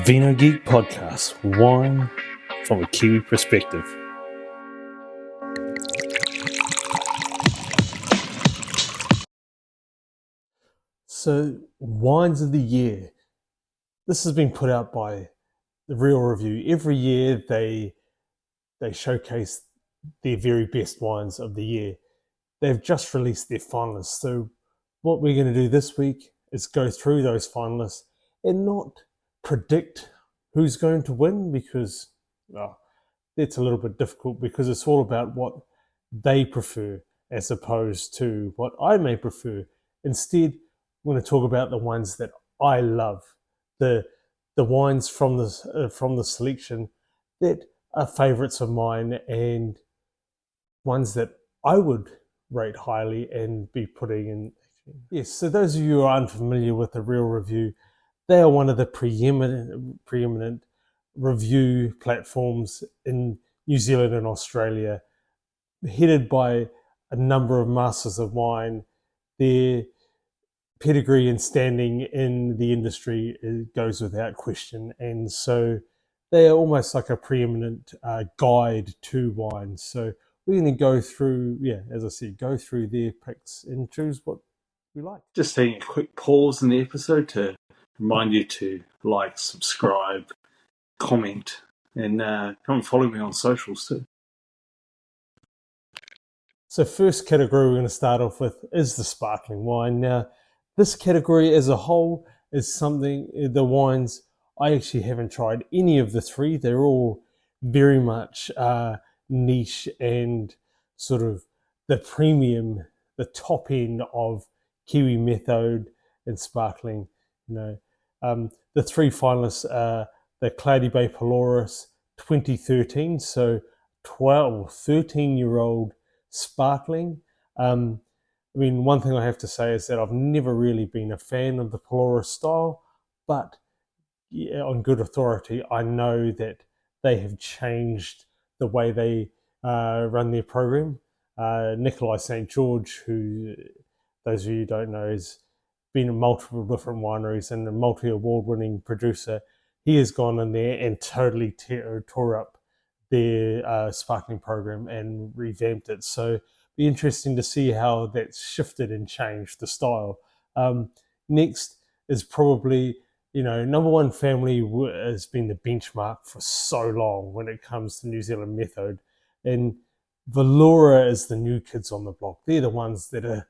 Vknowgeek podcast, wine from a Kiwi perspective. So, wines of the year. This has been put out by The Real Review. Every year they showcase their very best wines of the year. They've just released their finalists. So what we're going to do this week is go through those finalists and not predict who's going to win, because that's a little bit difficult, because it's all about what they prefer as opposed to what I may prefer. Instead, I'm going to talk about the ones that I love, the wines from the selection that are favourites of mine and ones that I would rate highly and be putting in. Yes, so those of you who are unfamiliar with The Real Review, they are one of the preeminent review platforms in New Zealand and Australia, headed by a number of masters of wine. Their pedigree and standing in the industry goes without question, and so they are almost like a preeminent guide to wine. So we're going to go through, as I said, go through their picks and choose what we like. Just taking a quick pause in the episode to remind you to like, subscribe, comment, and come and follow me on socials too. So first category we're going to start off with is the sparkling wine. Now, this category as a whole is something, the wines, I actually haven't tried any of the three. They're all very much niche and sort of the premium, the top end of Kiwi method and sparkling. The three finalists are the Cloudy Bay Polaris 2013, so 13-year-old sparkling. One thing I have to say is that I've never really been a fan of the Polaris style, but on good authority, I know that they have changed the way they run their program. Nikolai St. George, who those of you who don't know, has been in multiple different wineries and a multi-award-winning producer, he has gone in there and totally tore up their sparkling program and revamped it. So be interesting to see how that's shifted and changed the style. Next is probably, number one family has been the benchmark for so long when it comes to New Zealand method. And Valoura is the new kids on the block. They're the ones that are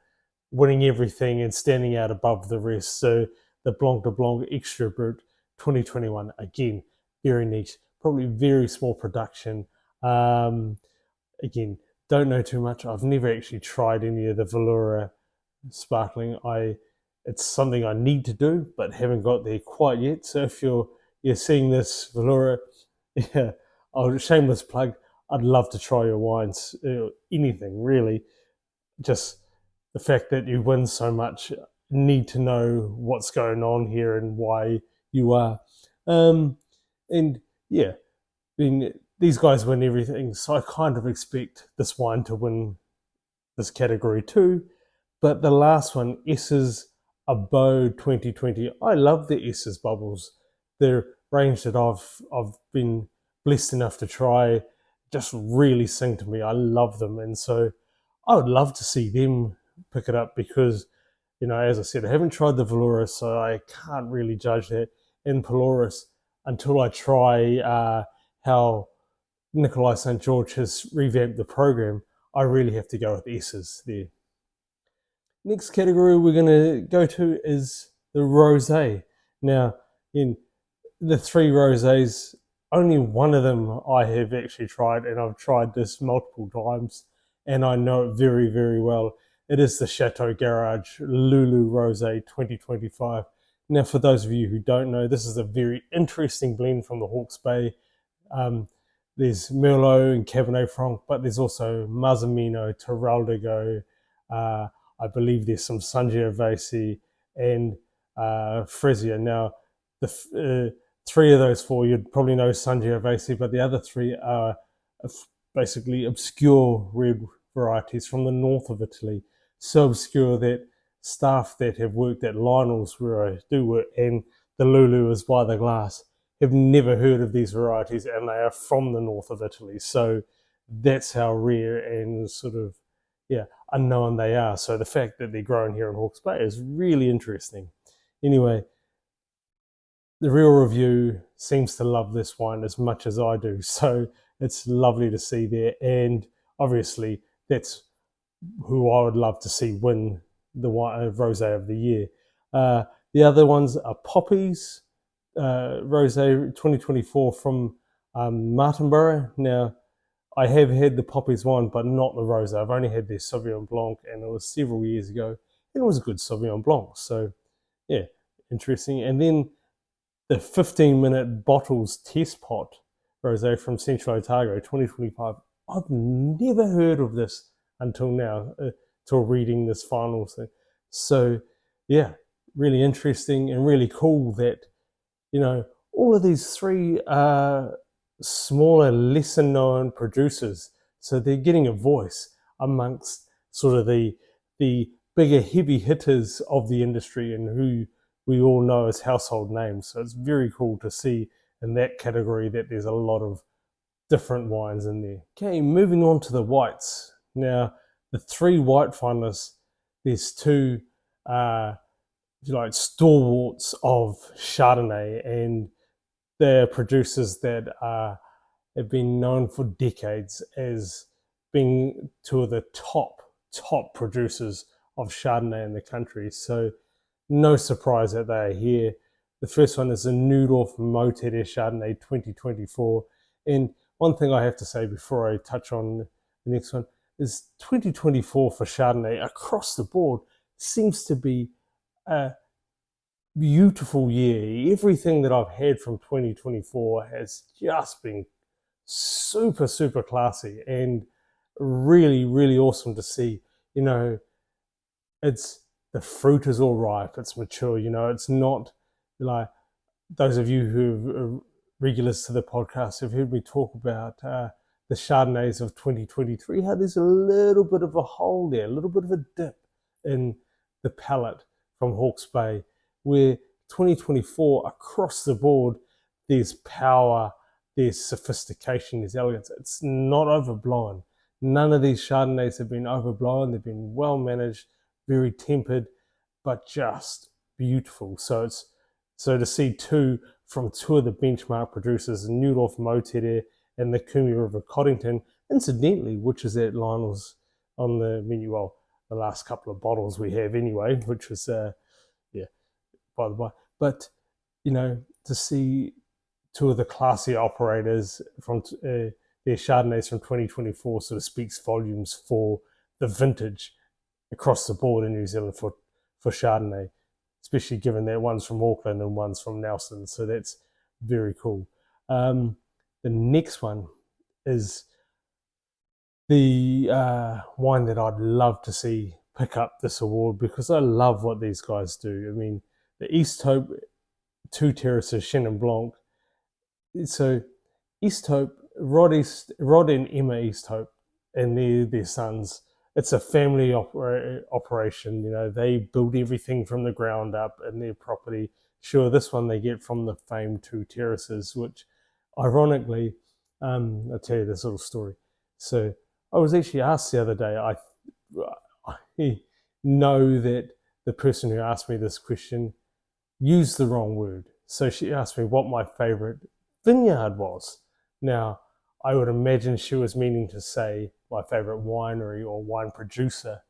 winning everything and standing out above the rest. So the Blanc de Blanc Extra Brut 2021, again, very niche, probably very small production. Again, don't know too much. I've never actually tried any of the Valoura sparkling. It's something I need to do, but haven't got there quite yet. So if you're seeing this Valoura, shameless plug, I'd love to try your wines. Anything really. Just the fact that you win so much, need to know what's going on here and why you are. These guys win everything, so I kind of expect this wine to win this category too. But the last one, S's Abode 2020, I love the S's bubbles. The range that I've been blessed enough to try just really sing to me. I love them, and so I would love to see them pick it up, because, as I said, I haven't tried the Valoura, so I can't really judge that in Polaris until I try how Nikolai St. George has revamped the program. I really have to go with S's there. Next category we're going to go to is the rosé. Now, in the three rosés, only one of them I have actually tried, and I've tried this multiple times, and I know it very, very well. It is the Chateau Garage Lulu Rosé 2025. Now, for those of you who don't know, this is a very interesting blend from the Hawke's Bay. There's Merlot and Cabernet Franc, but there's also Mazzamino, Teroldego, I believe there's some Sangiovese and Fresia. Now, the three of those four, you'd probably know Sangiovese, but the other three are basically obscure red varieties from the north of Italy. So obscure that staff that have worked at Lionel's, where I do work, and the Lulu is by the glass, have never heard of these varieties, and they are from the north of Italy. So that's how rare and sort of, unknown they are. So the fact that they're grown here in Hawke's Bay is really interesting. Anyway, the real review seems to love this wine as much as I do. So it's lovely to see there. And obviously, that's who I would love to see win the rosé of the year. The other ones are Poppies Rosé 2024 from Martinborough. Now, I have had the Poppies one, but not the rosé. I've only had their Sauvignon Blanc, and it was several years ago. And it was a good Sauvignon Blanc. So, yeah, interesting. And then the 15-minute bottles test pot rosé from Central Otago 2025. I've never heard of this until now, till reading this final thing. So, yeah, really interesting and really cool that, all of these three smaller, lesser known producers, so they're getting a voice amongst sort of the bigger heavy hitters of the industry and who we all know as household names. So it's very cool to see in that category that there's a lot of different wines in there. Okay, moving on to the whites. Now, the three white finalists, there's two stalwarts of Chardonnay, and they're producers that have been known for decades as being two of the top producers of Chardonnay in the country. So no surprise that they are here. The first one is the Neudorf Mourvedre Chardonnay 2024. And one thing I have to say before I touch on the next one is 2024 for Chardonnay across the board seems to be a beautiful year. Everything that I've had from 2024 has just been super, super classy and really, really awesome to see. It's the fruit is all ripe, it's mature, it's not like those of you who are regulars to the podcast have heard me talk about the Chardonnays of 2023, how there's a little bit of a hole there, a little bit of a dip in the palate from Hawke's Bay, where 2024 across the board, there's power, there's sophistication, there's elegance. It's not overblown. None of these Chardonnays have been overblown. They've been well managed, very tempered, but just beautiful. So to see two from two of the benchmark producers, Neudorf Mourvedre and the Kumi River Coddington, incidentally, which is at Lionel's on the menu. Well, the last couple of bottles we have anyway, which was by the by. But to see two of the classy operators from their Chardonnays from 2024 sort of speaks volumes for the vintage across the board in New Zealand for Chardonnay, especially given that one's from Auckland and one's from Nelson. So that's very cool. The next one is the wine that I'd love to see pick up this award, because I love what these guys do. I mean, the East Hope Two Terraces Chenin Blanc. So East Hope, Rod and Emma East Hope, and their sons. It's a family operation. They build everything from the ground up in their property. Sure, this one they get from the famed Two Terraces, which, ironically, I'll tell you this little story. So I was actually asked the other day. I know that the person who asked me this question used the wrong word. So she asked me what my favorite vineyard was. Now, I would imagine she was meaning to say my favorite winery or wine producer,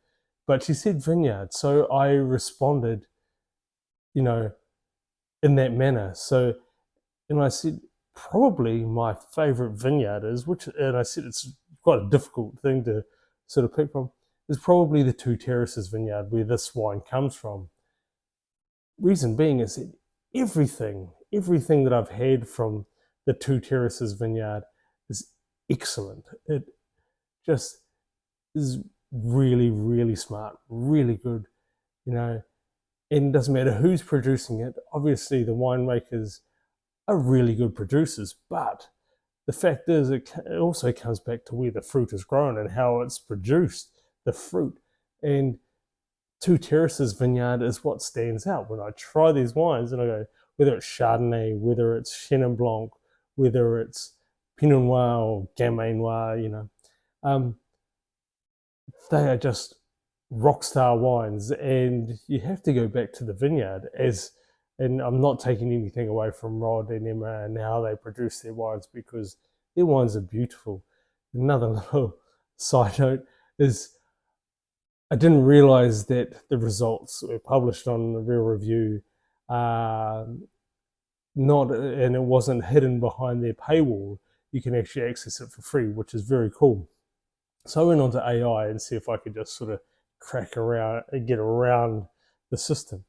but she said vineyard. So I responded, in that manner. So, and I said, probably my favorite vineyard is, and I said it's quite a difficult thing to sort of pick from, is probably the Two Terraces vineyard where this wine comes from. Reason being is that everything that I've had from the Two Terraces vineyard is excellent. It just is really, really smart, really good, and it doesn't matter who's producing it. Obviously, the winemakers are really good producers, but the fact is it also comes back to where the fruit is grown and how it's produced, the fruit. And Two Terraces vineyard is what stands out when I try these wines, and I go, whether it's Chardonnay, whether it's Chenin Blanc, whether it's Pinot Noir or Gamay Noir, they are just rock star wines, and you have to go back to the vineyard and I'm not taking anything away from Rod and Emma and how they produce their wines, because their wines are beautiful. Another little side note is I didn't realize that the results were published on the Real Review, not, and it wasn't hidden behind their paywall. You can actually access it for free, which is very cool. So I went onto AI and see if I could just sort of crack around and get around the system.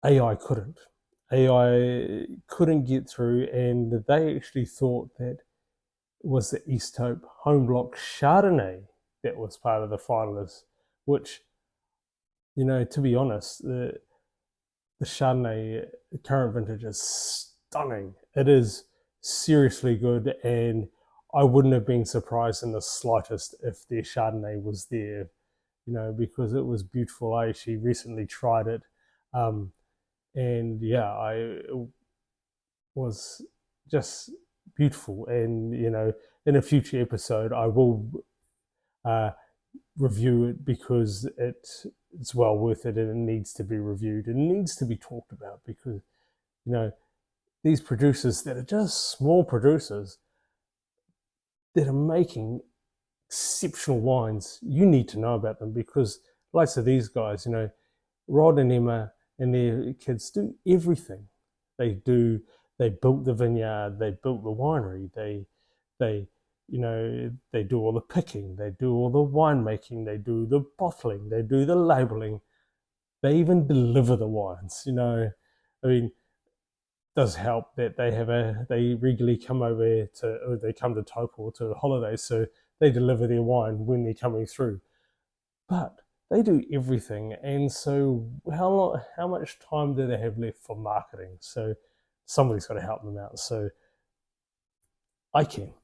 AI couldn't. AI couldn't get through, and they actually thought that it was the East Hope Home Block Chardonnay that was part of the finalists, which, to be honest, the Chardonnay current vintage is stunning. It is seriously good, and I wouldn't have been surprised in the slightest if their Chardonnay was there, because it was beautiful. I actually recently tried it, and yeah, it was just beautiful. And in a future episode, I will review it, because it's well worth it, and it needs to be reviewed and it needs to be talked about, because these producers that are just small producers that are making exceptional wines, you need to know about them, because likes of these guys, Rod and Emma and their kids do everything. They built the vineyard, they built the winery, they do all the picking, they do all the winemaking, they do the bottling, they do the labeling, they even deliver the wines. I mean, does help that they regularly come over they come to Taupo to holidays, so they deliver their wine when they're coming through. But they do everything, and so how much time do they have left for marketing? So somebody's got to help them out. So I can.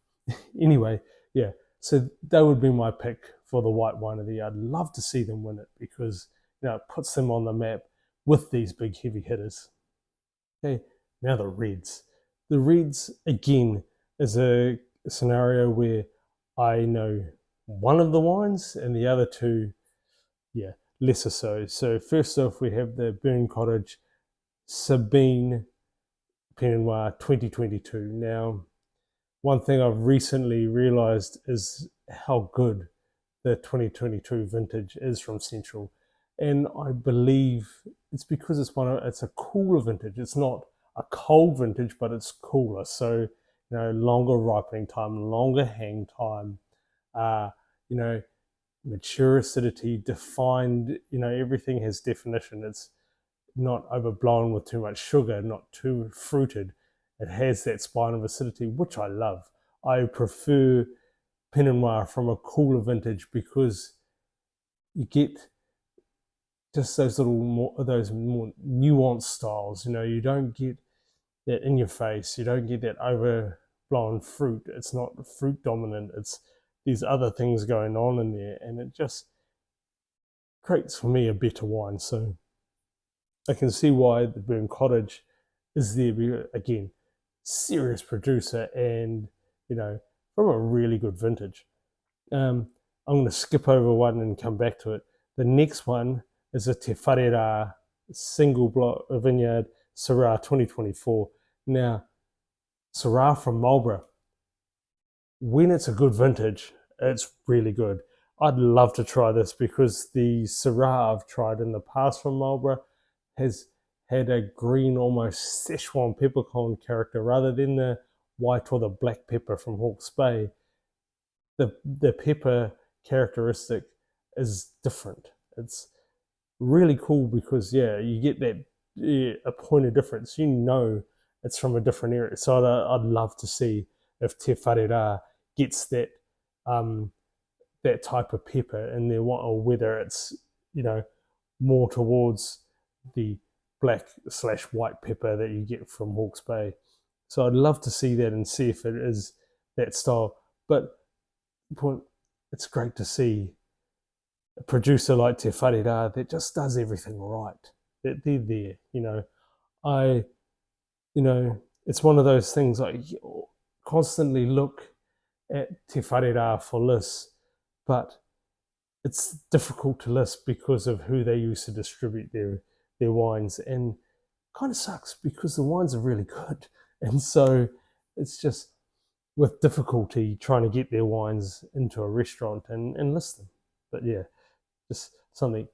Anyway, yeah. So that would be my pick for the white wine of the year. I'd love to see them win it, because it puts them on the map with these big heavy hitters. Okay, now the reds. The reds, again, is a scenario where I know one of the wines and the other two, yeah, lesser so. So first off, we have the Burn Cottage Sabine Pinot Noir 2022. Now, one thing I've recently realized is how good the 2022 vintage is from Central. And I believe it's because it's a cooler vintage. It's not a cold vintage, but it's cooler. So, longer ripening time, longer hang time, mature acidity, defined, everything has definition. It's not overblown with too much sugar, not too fruited. It has that spine of acidity, which I love. I prefer Pinot Noir from a cooler vintage, because you get just those more nuanced styles. You don't get that in your face. You don't get that overblown fruit. It's not fruit dominant. It's these other things going on in there, and it just creates for me a better wine. So I can see why the Burn Cottage is there. Again, serious producer, and from a really good vintage. I'm going to skip over one and come back to it. The next one is a Te Wharera single block vineyard Syrah 2024. Now, Syrah from Marlborough, when it's a good vintage, it's really good. I'd love to try this, because the Syrah I've tried in the past from Marlborough has had a green, almost Szechuan peppercorn character, rather than the white or the black pepper from Hawke's Bay. The pepper characteristic is different. It's really cool, because you get that a point of difference. It's from a different area. So I'd love to see if Te Wharera gets that that type of pepper in there, or whether it's more towards the black/white pepper that you get from Hawke's Bay. So I'd love to see that and see if it is that style. But it's great to see a producer like Te Wharera that just does everything right. That they're there. I, it's one of those things I constantly look at Te Wharera for lists, but it's difficult to list because of who they use to distribute their wines, and kind of sucks because the wines are really good, and so it's just with difficulty trying to get their wines into a restaurant and list them. But yeah, just something.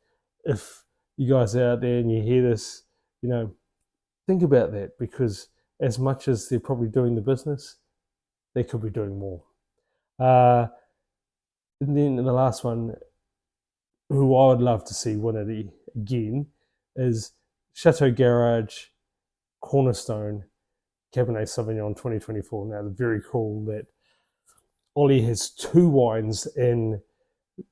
If you guys are out there and you hear this, think about that, because as much as they're probably doing the business, they could be doing more. And then the last one, who I would love to see win it again, is Chateau Garage Cornerstone Cabernet Sauvignon 2024. Now, they're very cool that Ollie has 2 wines in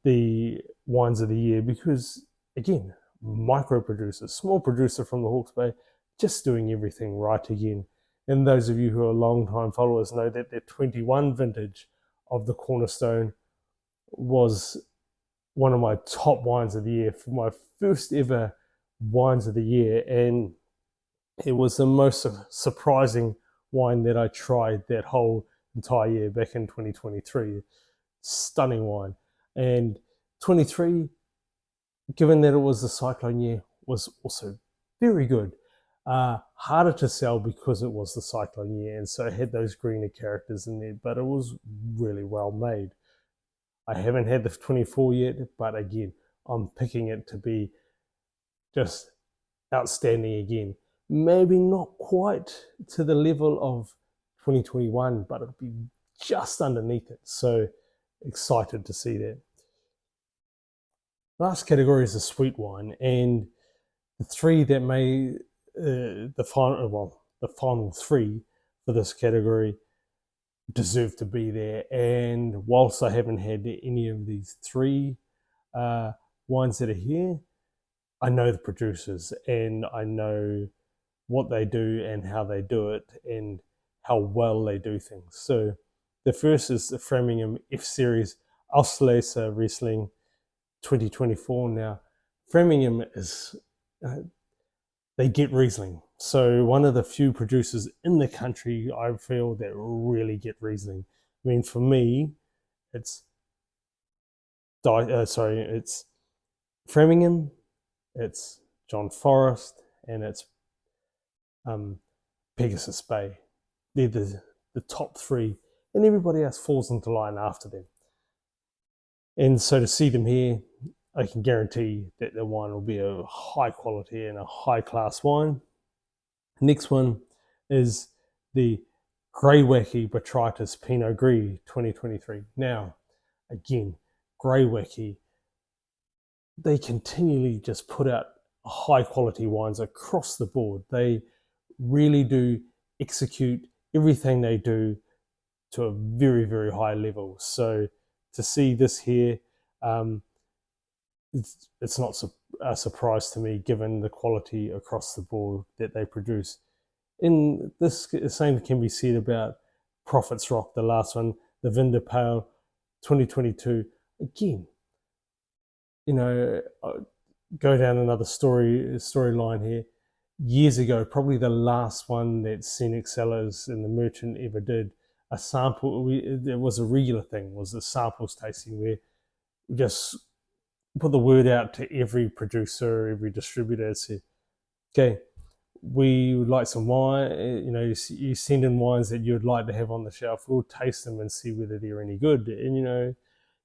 the wines of the year because, again, micro producer, small producer from the Hawke's Bay, just doing everything right again. And those of you who are long-time followers know that their 21 vintage of the Cornerstone was one of my top wines of the year, for my first ever wines of the year. And it was the most surprising wine that I tried that whole entire year back in 2023. Stunning wine. And 23, given that it was the cyclone year, was also very good. Harder to sell because it was the cyclone year, and so it had those greener characters in there, but it was really well made. I haven't had the 24 yet, but again, I'm picking it to be just outstanding again. Maybe not quite to the level of 2021, but it'll be just underneath it. So excited to see that. Last category is a sweet wine, and the 3 that may the final 3 for this category deserve to be there. And whilst I haven't had any of these 3 wines that are here, I know the producers and I know what they do and how they do it and how well they do things. So the first is the Framingham F Series Auslese Riesling 2024. Now, Framingham is, they get Riesling. So one of the few producers in the country, I feel, that really get Riesling. I mean, for me, it's Framingham, it's John Forrest, and it's Pegasus Bay. They're the top 3, and everybody else falls into line after them. And so to see them here, I can guarantee that the wine will be a high quality and a high class wine. Next one is the Grey Wacky Botrytis Pinot Gris 2023. Now, again, Grey Wacky, they continually just put out high quality wines across the board. They really do execute everything they do to a very, very high level. So to see this here, it's not a surprise to me, given the quality across the board that they produce. And this, the same can be said about Prophet's Rock, the last one, the Vinda Pale 2022. Again, go down another storyline here. Years ago, probably the last one that Scenic Cellars and the Merchant ever did, a sample, it was a regular thing, was the samples tasting, where we just put the word out to every producer, every distributor, said, okay, we would like some wine, you send in wines that you'd like to have on the shelf, we'll taste them and see whether they're any good. And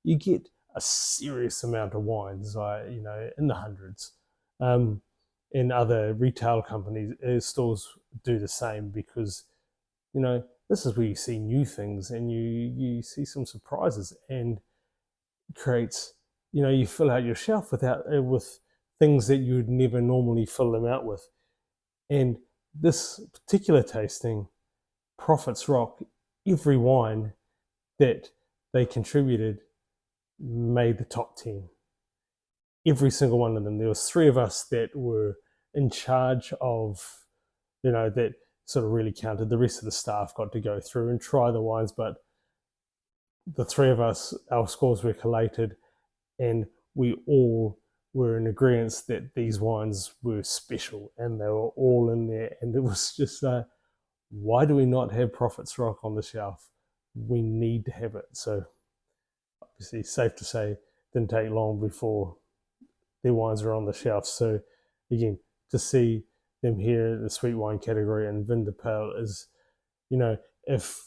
you get a serious amount of wines, in the hundreds. And other retail companies, stores do the same, because, this is where you see new things and you see some surprises, and creates, you fill out your shelf with things that you would never normally fill them out with. And this particular tasting, Prophet's Rock, every wine that they contributed made the top 10. Every single one of them. There was 3 of us that were in charge of, that sort of really counted. The rest of the staff got to go through and try the wines, but the 3 of us, our scores were collated, and we all were in agreement that these wines were special and they were all in there. And it was just why do we not have Prophet's Rock on the shelf? We need to have it. So obviously, safe to say, it didn't take long before their wines are on the shelf. So again, to see them here in the sweet wine category and Vin de Pale is, if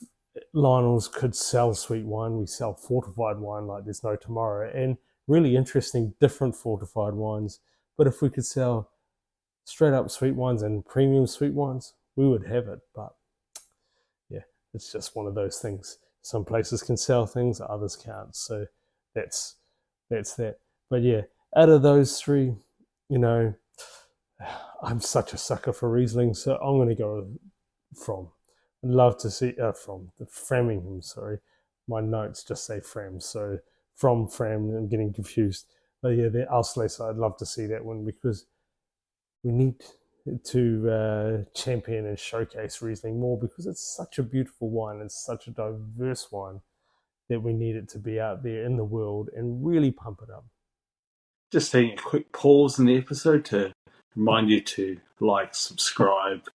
Lionel's could sell sweet wine, we sell fortified wine like there's no tomorrow, and really interesting, different fortified wines. But if we could sell straight up sweet wines and premium sweet wines, we would have it. But yeah, it's just one of those things. Some places can sell things, others can't. So that's that. But yeah, out of those three, I'm such a sucker for Riesling, so I'm going to go from. I'd love to see from the Framingham. Sorry, my notes just say Fram, so from Fram. I'm getting confused. But yeah, the Auslese, I'd love to see that one because we need to champion and showcase Riesling more because it's such a beautiful wine. It's such a diverse wine that we need it to be out there in the world and really pump it up. Just taking a quick pause in the episode to remind you to like, subscribe,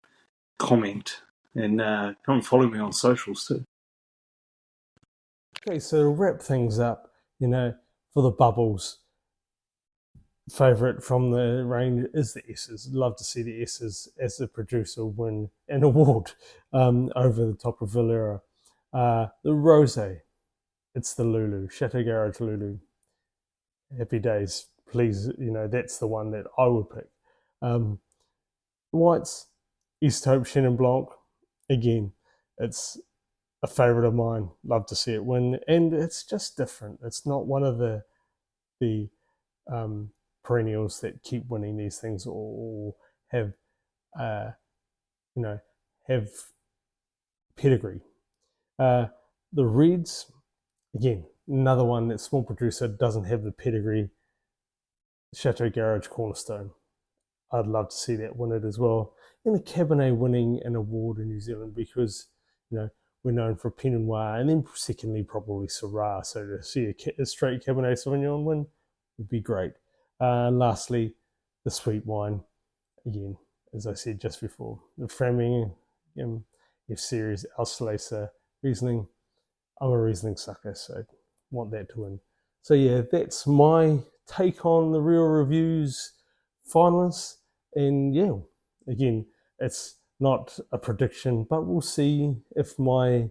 comment, and come and follow me on socials too. Okay, so to wrap things up, for the bubbles, favourite from the range is the S's. Love to see the S's as the producer win an award over the top of Valera. The Rosé, it's the Lulu, Chateau Garage Lulu. Happy days, please, that's the one that I would pick. Whites, East Hope Chenin Blanc, again, it's a favourite of mine. Love to see it win, and it's just different. It's not one of the perennials that keep winning these things or have have pedigree. The Reds, again, another one that small producer doesn't have the pedigree. Chateau Garage Cornerstone, I'd love to see that win it as well. And the Cabernet winning an award in New Zealand because we're known for Pinot Noir, and then secondly probably Syrah. So to see a straight Cabernet Sauvignon win would be great. And lastly, the sweet wine, again, as I said just before, the Framingham F-Series Auslese Riesling. I'm a Riesling sucker, so want that to win. So yeah, that's my take on the Real Reviews finalists. And yeah, again, it's not a prediction, but we'll see if my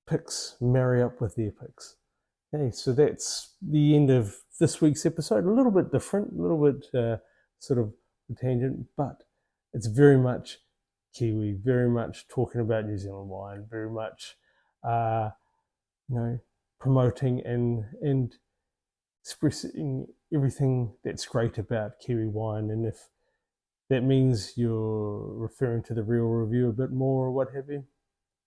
picks marry up with their picks. Okay, so that's the end of this week's episode. A little bit different, a little bit sort of tangent, but it's very much Kiwi, very much talking about New Zealand wine, very much promoting and expressing everything that's great about Kiwi wine. And if that means you're referring to the Real Review a bit more or what have you,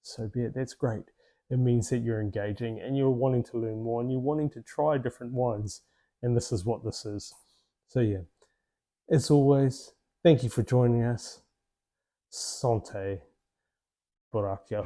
so be it. That's great. It means that you're engaging and you're wanting to learn more and you're wanting to try different wines. And this is what this is. So yeah, as always, thank you for joining us. Santé. Borakia.